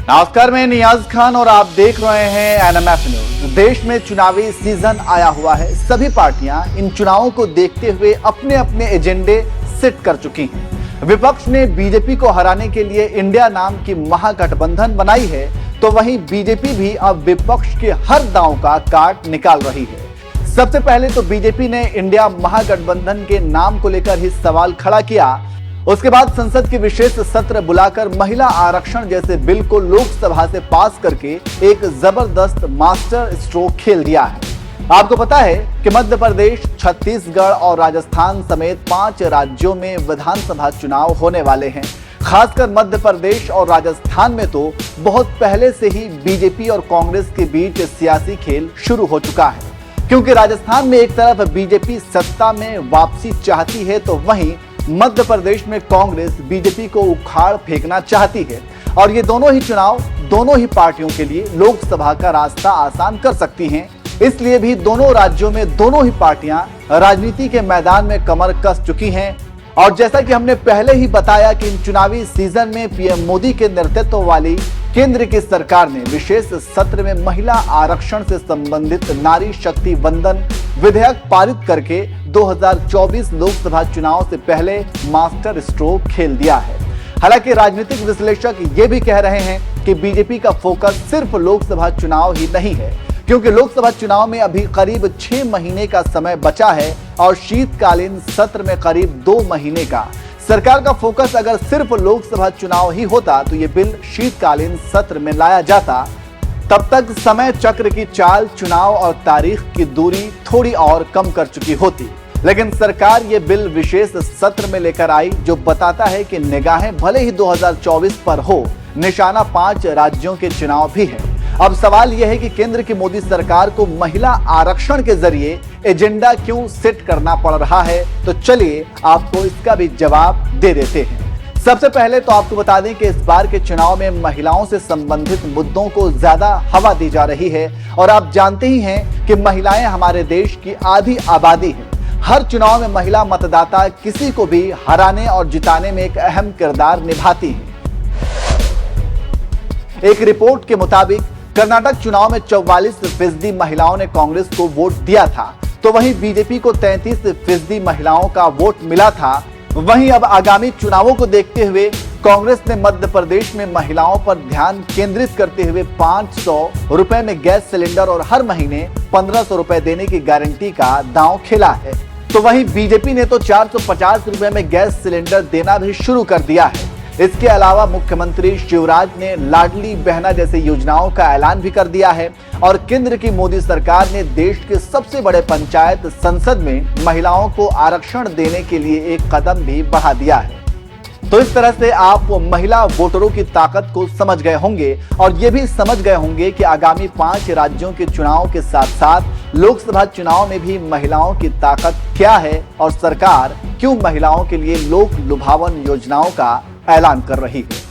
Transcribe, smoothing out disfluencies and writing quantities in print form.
नमस्कार, मैं नियाज खान और आप देख रहे हैं एनएमएफ न्यूज। देश में चुनावी सीजन आया हुआ है। सभी पार्टियां इन चुनावों को देखते हुए अपने अपने एजेंडे सेट कर चुकी हैं। विपक्ष ने बीजेपी को हराने के लिए इंडिया नाम की महागठबंधन बनाई है, तो वहीं बीजेपी भी अब विपक्ष के हर दांव का काट निकाल रही है। सबसे पहले तो बीजेपी ने इंडिया महागठबंधन के नाम को लेकर ही सवाल खड़ा किया। उसके बाद संसद के विशेष सत्र बुलाकर महिला आरक्षण जैसे बिल को लोकसभा से पास करके एक जबरदस्त मास्टर स्ट्रोक खेल दिया है। आपको पता है कि मध्य प्रदेश, छत्तीसगढ़ और राजस्थान समेत 5 राज्यों में विधानसभा चुनाव होने वाले हैं। खासकर मध्य प्रदेश और राजस्थान में तो बहुत पहले से ही बीजेपी और कांग्रेस के बीच सियासी खेल शुरू हो चुका है, क्योंकि राजस्थान में एक तरफ बीजेपी सत्ता में वापसी चाहती है, तो वहीं मध्य प्रदेश में कांग्रेस बीजेपी को उखाड़ फेंकना चाहती है। और ये दोनों ही चुनाव दोनों ही पार्टियों के लिए लोकसभा का रास्ता आसान कर सकती हैं। इसलिए भी दोनों राज्यों में दोनों ही पार्टियां राजनीति के मैदान में कमर कस चुकी हैं। और जैसा कि हमने पहले ही बताया कि इन चुनावी सीजन में पीएम मोदी के नेतृत्व वाली केंद्र की सरकार ने विशेष सत्र में महिला आरक्षण से संबंधित नारी शक्ति वंदन विधेयक पारित करके 2024 लोकसभा चुनाव से पहले मास्टर स्ट्रोक खेल दिया है। हालांकि राजनीतिक विश्लेषक ये भी कह रहे हैं कि बीजेपी का फोकस सिर्फ लोकसभा चुनाव ही नहीं है, क्योंकि लोकसभा चुनाव में अभी करीब 6 महीने का समय बचा है और शीतकालीन सत्र में करीब 2 महीने का। सरकार का फोकस अगर सिर्फ लोकसभा चुनाव ही होता तो ये बिल शीतकालीन सत्र में लाया जाता। तब तक समय चक्र की चाल चुनाव और तारीख की दूरी थोड़ी और कम कर चुकी होती। लेकिन सरकार ये बिल विशेष सत्र में लेकर आई, जो बताता है कि निगाहें भले ही 2024 पर हो, निशाना 5 राज्यों के चुनाव भी है। अब सवाल यह है कि केंद्र की मोदी सरकार को महिला आरक्षण के जरिए एजेंडा क्यों सेट करना पड़ रहा है, तो चलिए आपको इसका भी जवाब दे देते हैं। सबसे पहले तो आपको बता दें कि इस बार के चुनाव में महिलाओं से संबंधित मुद्दों को ज्यादा हवा दी जा रही है। और आप जानते ही हैं कि महिलाएं हमारे देश की आधी आबादी है। हर चुनाव में महिला मतदाता किसी को भी हराने और जिताने में एक अहम किरदार निभाती है। एक रिपोर्ट के मुताबिक कर्नाटक चुनाव में 44% महिलाओं ने कांग्रेस को वोट दिया था, तो वहीं बीजेपी को 33% महिलाओं का वोट मिला था। वहीं अब आगामी चुनावों को देखते हुए कांग्रेस ने मध्य प्रदेश में महिलाओं पर ध्यान केंद्रित करते हुए 500 रुपए में गैस सिलेंडर और हर महीने 1500 रुपए देने की गारंटी का दांव खेला है। तो वहीं बीजेपी ने तो 450 रुपए में गैस सिलेंडर देना भी शुरू कर दिया है। इसके अलावा मुख्यमंत्री शिवराज ने लाडली बहना जैसी योजनाओं का ऐलान भी कर दिया है। और केंद्र की मोदी सरकार ने देश के सबसे बड़े पंचायत संसद में महिलाओं को आरक्षण देने के लिए एक कदम भी बढ़ा दिया है। तो इस तरह से आप महिला वोटरों की ताकत को समझ गए होंगे और ये भी समझ गए होंगे कि आगामी 5 राज्यों के चुनाव के साथ साथ लोकसभा चुनाव में भी महिलाओं की ताकत क्या है और सरकार क्यों महिलाओं के लिए लोक लुभावन योजनाओं का ऐलान कर रही है।